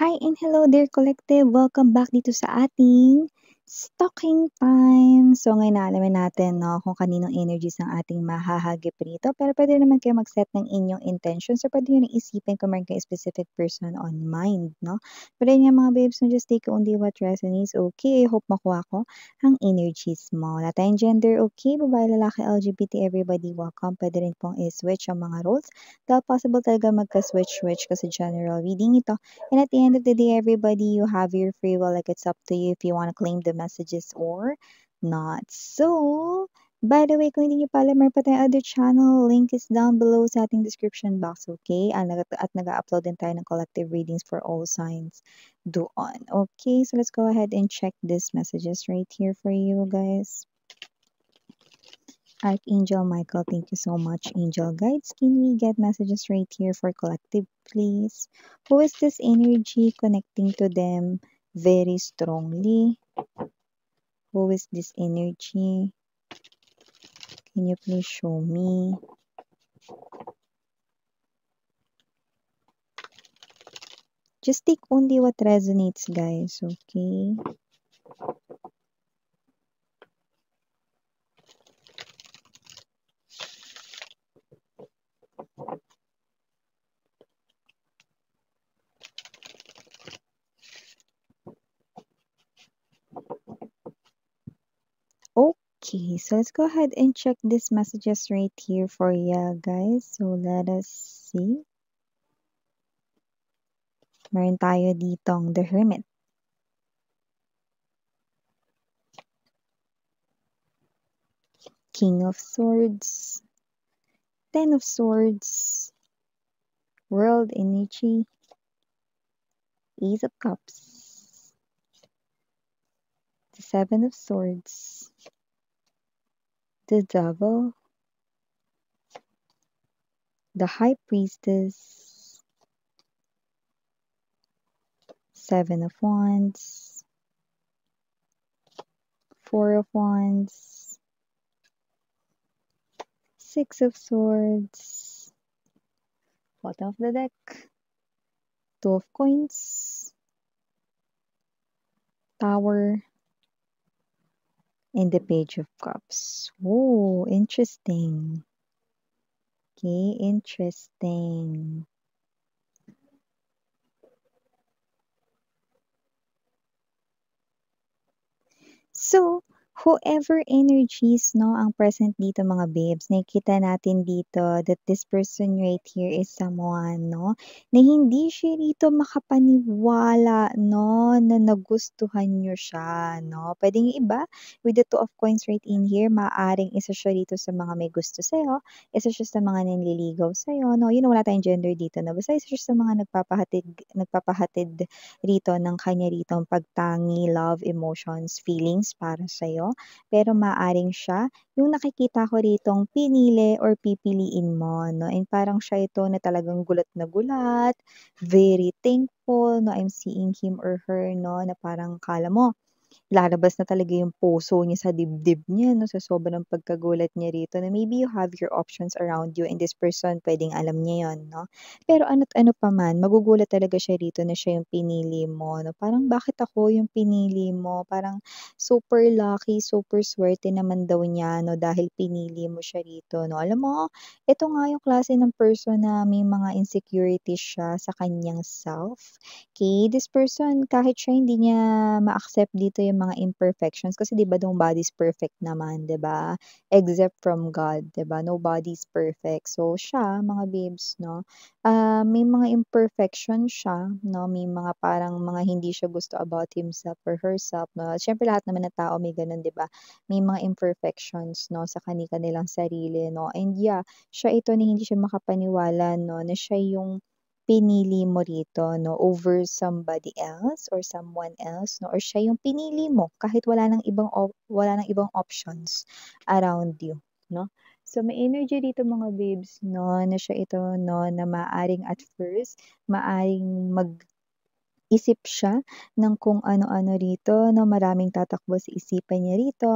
Hi and hello dear collective! Welcome back dito sa ating stalking time. So ngayon naalaman natin kung kaninong energies ang ating mahahagip rito. Pero pwede naman kayo mag-set ng inyong intentions or pwede nyo nang isipin kung meron kayong specific person on mind. Pero yun nga mga babes, just take only what resonates. Okay, I hope makuha ko ang energies mo. Wala tayong gender, okay? Babae, lalaki, LGBT, everybody welcome. Pwede rin pong i-switch ang mga roles. Dahil possible talaga magka-switch-switch kasi general reading ito. And at the end of the day, everybody, you have your free will. Like, it's up to you if you want to claim the messages or not. So, by the way, kung hindi nyo pa alam, meron pa tayong other channel. Link is down below sa ating description box, okay? At nag-upload din tayo ng collective readings for all signs doon. Okay, so let's go ahead and check these messages right here for you guys. Archangel Michael, thank you so much. Angel guides, can we get messages right here for collective, please? Who is this energy connecting to them very strongly? Who is this energy? Can you please show me? Just take only what resonates, guys, okay? Okay, so let's go ahead and check these messages right here for you guys. So let us see. Meron tayo ditong The Hermit. King of Swords. Ten of Swords. World Energy. Ace of Cups. The Seven of Swords. The Devil. The High Priestess. Seven of Wands. Four of Wands. Six of Swords. Bottom of the deck. Two of Coins. Tower. And the Page of Cups. Oh, interesting. Okay, interesting. So, whoever energies ang present dito mga babes, nakikita natin dito that this person right here is someone na hindi siya rito makapaniwala na nagustuhan nyo siya. Pwedeng yung iba, with the Two of Coins right in here, maaring isa siya rito sa mga may gusto sa'yo, isa siya sa mga nanliligaw sa'yo. Wala tayong gender dito. Basta isa siya sa mga nagpapahatid rito ng kanya rito pagtangi, love, emotions, feelings para sa'yo. Pero maaring siya yung nakikita ko ritong pinili or pipiliin mo. And parang siya ito na talagang gulat na gulat, very thankful, I'm seeing him or her, na parang kala mo, lalabas na talaga yung puso niya sa dibdib niya, sa sobrang pagkagulat niya rito na maybe you have your options around you and this person pwedeng alam niya yon, Pero ano't ano pa man, magugulat talaga siya rito na siya yung pinili mo, Parang bakit ako yung pinili mo? Parang super lucky, super swerte naman daw niya, dahil pinili mo siya rito, Alam mo, ito nga yung klase ng person na may mga insecurities siya sa kanyang self. Okay, this person kahit siya hindi niya ma-accept dito yung mga imperfections kasi 'di ba nobody's perfect naman, 'di ba? Except from God, 'di ba? Nobody's perfect. So siya, mga babes, may mga imperfections siya, may mga parang mga hindi siya gusto about himself or herself, Siyempre lahat naman ng tao may gano'n, 'di ba? May mga imperfections, sa kani-kanilang sarili, And yeah, siya ito na hindi siya makapaniwala, na siya yung pinili mo rito, over somebody else or someone else, or siya yung pinili mo kahit wala nang ibang options around you, So may energy dito mga babes, na siya ito, na maaring at first, maaring isip siya ng kung ano-ano rito, maraming tatakbo sa isipan niya rito,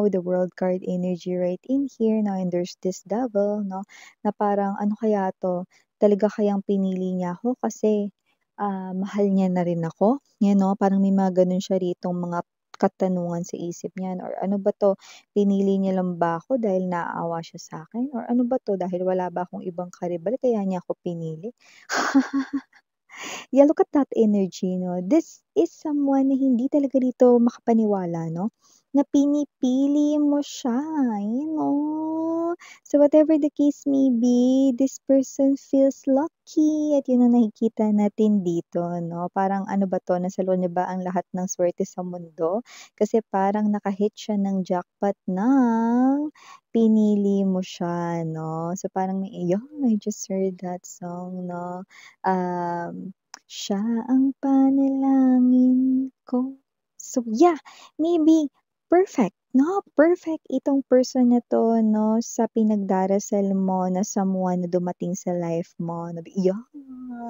with the World card energy right in here, and there's this Devil, na parang ano kaya 'to, talaga kayang pinili niya ako kasi mahal niya na rin ako, parang may mga gano'n siya ritong mga katanungan sa isip niya or ano ba 'to, pinili niya lang ba ako dahil naaawa siya sa'kin or ano ba 'to, dahil wala ba akong ibang karibal kaya niya ako pinili? Yeah, look at that energy 'no. This is someone na hindi talaga dito makapaniwala 'no, na pinipili mo siya, So whatever the case may be, this person feels lucky at yun ang nakikita natin dito 'no. Parang ano ba 'to, nasa niya ba ang lahat ng swerte sa mundo? Kasi parang naka-hit siya ng jackpot ng pinili mo siya 'no. So parang yeah, I just heard that song 'no. Siya ang panalangin ko. So yeah, maybe perfect 'no, perfect itong person na 'to 'no, sa pinagdarasal mo na someone na dumating sa life mo na yeah,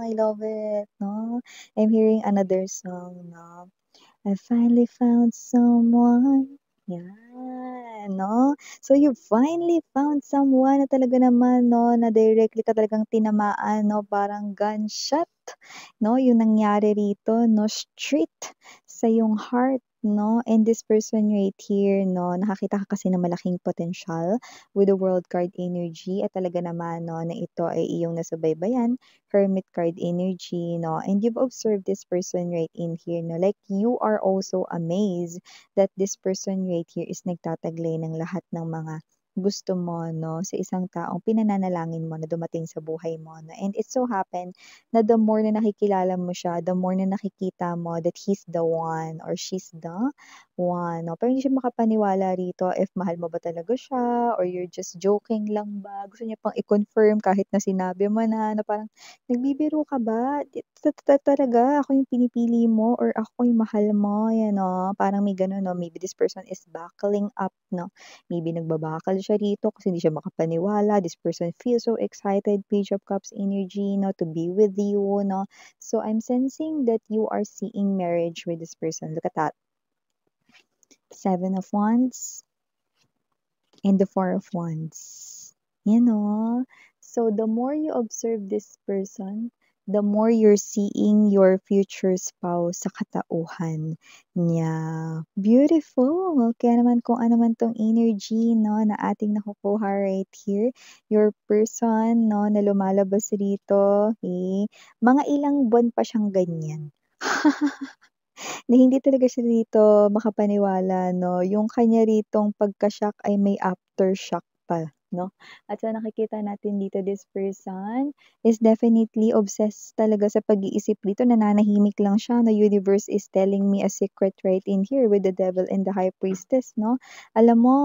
I love it 'no. I'm hearing another song 'no. I finally found someone. Yan, 'no? So, you finally found someone na talaga naman 'no, na directly ka talagang tinamaan 'no, parang gunshot 'no, yung nangyari rito 'no, straight sa iyong heart 'no, and this person right here 'no, nakakita ka kasi ng malaking potensyal with the World card energy at talaga naman 'no, na ito ay iyong nasubaybayan, Hermit card energy 'no, and you've observed this person right in here 'no, like you are also amazed that this person right here is nagtataglay ng lahat ng mga gusto mo 'no, sa isang taong pinananalangin mo na dumating sa buhay mo 'no, and it so happen na the more na nakikilala mo siya, the more na nakikita mo that he's the one or she's the one 'no. Pero hindi siya makapaniwala rito if mahal mo ba talaga siya or you're just joking lang ba, gusto niya pang i-confirm kahit na sinabi mo na parang, "Nagbibiro ka ba? Talaga ako yung pinipili mo or ako yung mahal mo?" Yan 'no, parang may gano'n 'no, maybe this person is buckling up 'no, maybe nagbabakal siya rito kasi hindi siya makapaniwala, this person feels so excited, Page of Cups energy 'no, to be with you 'no. So I'm sensing that you are seeing marriage with this person, look at that. Seven of Wands and the Four of Wands. So the more you observe this person, the more you're seeing your future spouse sa katauhan niya. Beautiful! Kaya naman kung ano man 'tong energy 'no, na ating nakukuha right here, your person 'no, na lumalabas rito, mga ilang buwan pa siyang ganyan. Na hindi talaga siya dito makapaniwala 'no, yung kanya ritong pagka-shock ay may aftershock pa 'no. At sa nakikita natin dito, this person is definitely obsessed talaga sa pag-iisip dito, nananahimik lang siya na universe is telling me a secret right in here with the devil and the high priestess 'no. Alam mo,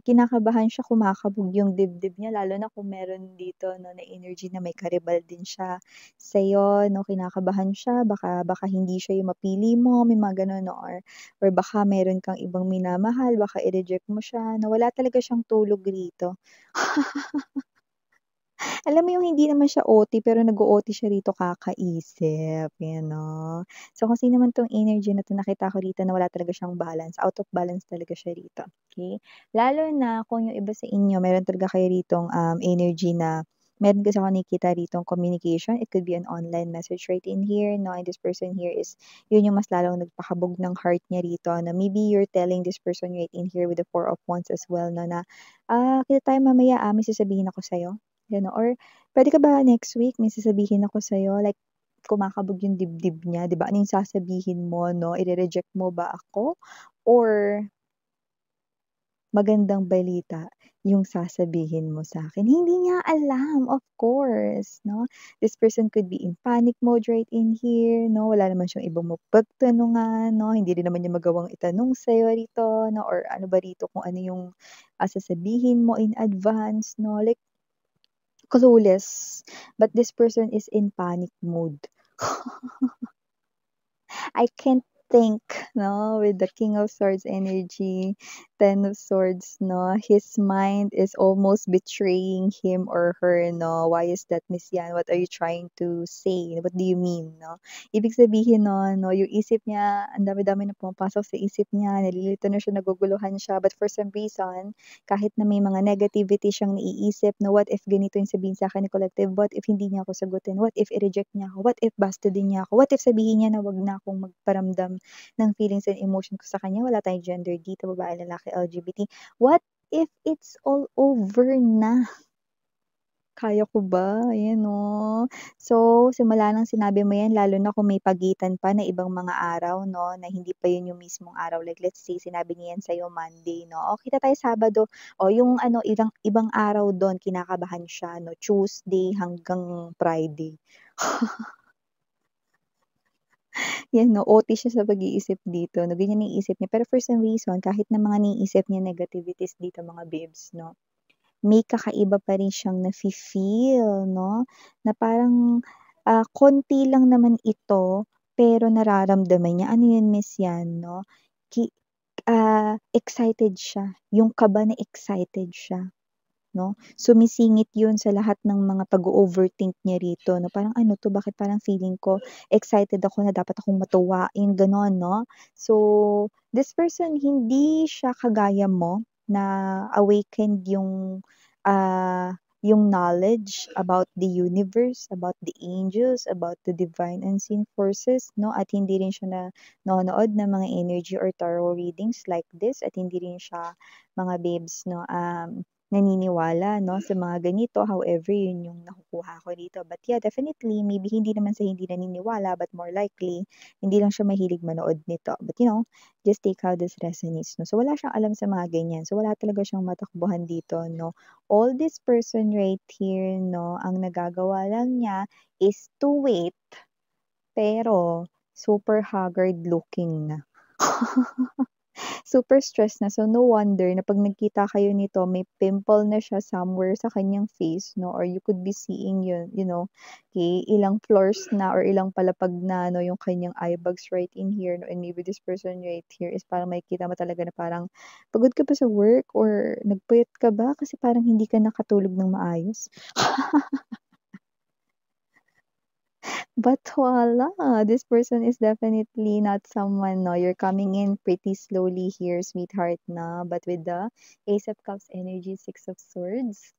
kinakabahan siya, kumakabog yung dibdib niya lalo na kung meron dito 'no, na energy na may karibal din siya sa'yo 'no, kinakabahan siya baka baka hindi siya yung mapili mo, may mga gano'n 'no, or baka meron kang ibang minamahal, baka i-reject mo siya na wala talaga siyang tulog rito. Alam mo yung hindi naman siya OT pero nag-o-OT siya rito kakaisip, 'no. So kung sino man 'tong energy na 'to, nakita ko rito na wala talaga siyang balance, out of balance talaga siya rito, okey? Lalo na kung yung iba sa inyo meron talaga kayo ritong, energy na meron kasi ako nakikita ritong communication, it could be an online message right in here 'no, and this person here is yun yung mas lalong nagpakabog ng heart niya rito na maybe you're telling this person right in here with the Four of Wands as well 'no na, "Kita tayo mamaya, may sasabihin ako sa'yo." Gano'n or puwede ka ba next week may sasabihin ako sa'yo, like kumakabog yung dibdib niya, 'di ba, ano yung sasabihin mo 'no, ire-reject mo ba ako or magandang balita yung sasabihin mo sa'kin? Hindi niya alam, of course 'no. This person could be in panic mode right in here 'no, wala naman siyang ibang mapagtanungan 'no, hindi rin naman niya magawang itanong sa'yo rito 'no or ano ba rito kung ano yung, sasabihin mo in advance 'no, like clueless, but this person is in panic mode. I can't think 'no, with the King of Swords energy. Ten of Swords, no? His mind is almost betraying him or her, no? Why is that, Miss Yan? What are you trying to say? What do you mean, no? Ibig sabihin nun, no, yung isip niya, ang dami-dami na pumapasok sa isip niya, nalilito na siya, naguguluhan siya, but for some reason, kahit na may mga negativity siyang naiisip na what if ganito yung sabihin sa akin ni Collective, what if hindi niya ako sagutin, what if i-reject niya ako, what if basta din niya ako, what if sabihin niya na wag na akong magparamdam ng feelings and emotion ko sa kanya, wala tayong gender dito, babae, lalaki, LGBT. What if it's all over na? Kaya ko ba? Ayan, no? So, simula nang sinabi mo yan, lalo na kung may pagitan pa na ibang mga araw, no, na hindi pa yun yung mismong araw. Like, let's say, sinabi niya yan sa'yo Monday, no? O, kita tayo Sabado. O, yung ano, ibang araw doon, kinakabahan siya, no? Tuesday hanggang Friday. Yan 'no, OT siya sa pag-iisip dito 'no, ganyan ang iisip niya. Pero for some reason, kahit na mga naiisip niya negativities dito mga babes 'no, may kakaiba pa rin siyang nafi-feel 'no, na parang, konti lang naman ito, pero nararamdaman niya. Ano yun Miss Yan 'no, excited siya, yung kaba na excited siya. 'No? Sumisingit 'yun sa lahat ng mga pag-o-overthink niya rito 'no, parang ano 'to, bakit parang feeling ko excited ako na dapat akong matuwa, yung gano'n 'no. So, this person hindi siya kagaya mo na awakened yung knowledge about the universe, about the angels, about the divine unseen forces 'no, at hindi rin siya nanonood ng mga energy or tarot readings like this at hindi rin siya mga babes 'no, naniniwala 'no, sa mga ganito. However, yun yung nakukuha ko dito. But yeah, definitely, maybe hindi naman sa hindi naniniwala, but more likely, hindi lang siya mahilig manood nito. But you know, just take how this resonates 'no. So, wala siyang alam sa mga ganyan. So, wala talaga siyang matakbuhan dito 'no. All this person right here 'no, ang nagagawa lang niya is to wait, pero super haggard looking na. Super stressed na. So, no wonder na 'pag nagkita kayo nito may pimple na siya somewhere sa kanyang face 'no, or you could be seeing yun, ilang floors na or ilang palapag na 'no, yung kanyang eye bags right in here 'no, and maybe this person right here is parang makikita mo talaga na parang pagod ka ba sa work or nagpuyat ka ba kasi parang hindi ka nakatulog ng maayos? But voila, this person is definitely not someone, no, you're coming in pretty slowly here, sweetheart, na. But with the Ace of Cups energy, Six of Swords,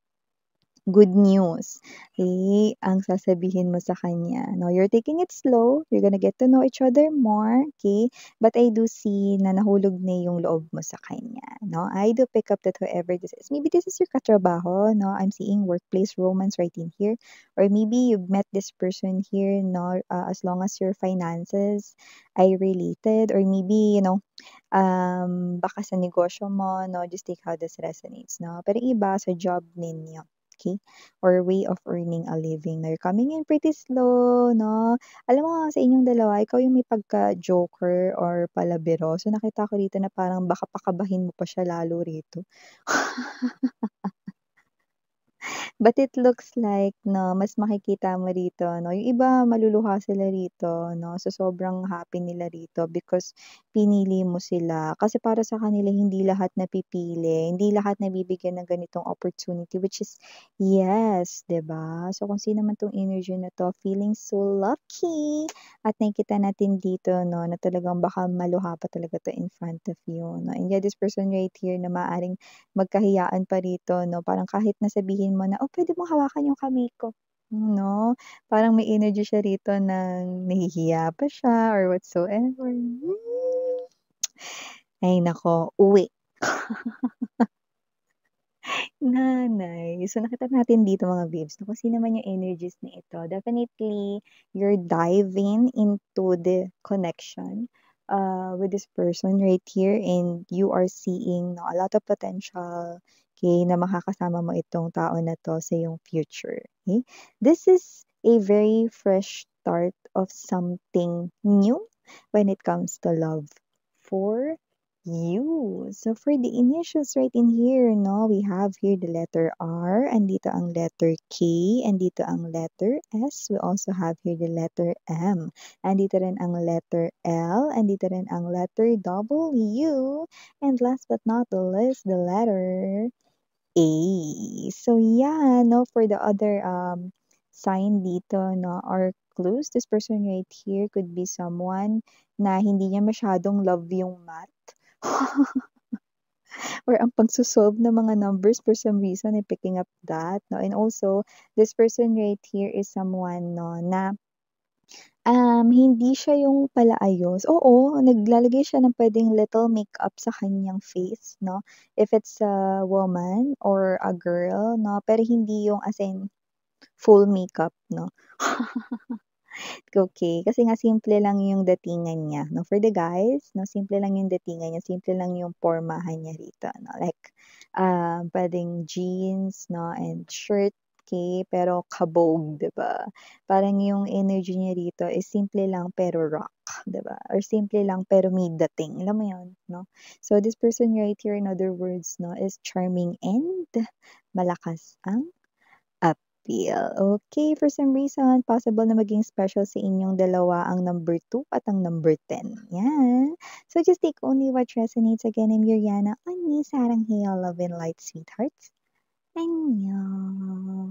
good news. Eh, ang sasabihin mo sa kanya, no, you're taking it slow, you're gonna get to know each other more, okay? But I do see na nahulog na yung loob mo sa kanya, no? I do pick up that whoever this is, maybe this is your katrabaho, no? I'm seeing workplace romance right in here. Or maybe you've met this person here, no? As long as your finances ay related, or maybe, baka sa negosyo mo, no? Just take how this resonates, no? Pero yung iba sa job ninyo. Okay? Or way of earning a living. Now, you're coming in pretty slow, no? Alam mo, sa inyong dalawa, ikaw yung may pagka-joker or palabiro. So, nakita ko dito na parang baka pakabahin mo pa siya lalo rito. But it looks like 'no, mas makikita mo rito 'no, yung iba maluluha sila rito 'no, sa sobrang happy nila rito because pinili mo sila. Kasi para sa kanila hindi lahat napipili, hindi lahat nabibigyan ng ganitong opportunity which is yes, 'di ba? So kung sino man 'tong energy na 'to, feeling so lucky at nakikita natin dito 'no, na talagang baka maluha pa talaga 'to in front of you 'no. And yeah, this person right here na maaaring magkahiyaan pa rito 'no, parang kahit na sabihin mo na, "Oh, puwede mong hawakan yung kamay ko." 'No, parang may energy siya rito ng nahihiya pa siya or whatsoever. Ay naku, uwi. Nanay. So, nakita natin dito mga babes na kung sino man yung energies na ito, definitely you're diving into the connection, with this person right here and you are seeing no, a lot of potential, okay, na makakasama mo itong tao na 'to sa iyong future, okay? This is a very fresh start of something new when it comes to love for You. So for the initials right in here, no, we have here the letter R, and dito ang letter K, and dito ang letter S. We also have here the letter M, and dito rin ang letter L, and dito rin ang letter W, and last but not the least, the letter A. So yeah, no, for the other sign dito, no, or clues, this person right here could be someone na hindi niya masyadong love yung math. Or ang pagso-solve ng mga numbers for some reason ay picking up that, no? And also, this person right here is someone, no, na hindi siya yung palaayos. Oo, naglalagay siya ng puwedeng little makeup sa kanyang face, 'no? If it's a woman or a girl, 'no? Pero hindi yung as in full makeup, 'no? Okay, kasi nga simple lang yung datingan niya 'no. For the guys 'no, simple lang yung datingan niya, simple lang yung pormahan niya rito 'no. Like, puwedeng jeans 'no and shirt, okay, pero kabog, 'di ba? Parang yung energy niya rito is simple lang pero rock, 'di ba? Or simple lang pero may dating, alam mo yun 'no? So this person right here, in other words 'no, is charming and malakas ang appeal. Okay, for some reason, possible na maging special sa inyong dalawa ang number 2 at ang number 10. Yan. So just take only what resonates. Again, I'm Yuriana on me, Sarang Love and Light Sweethearts. Annyeong.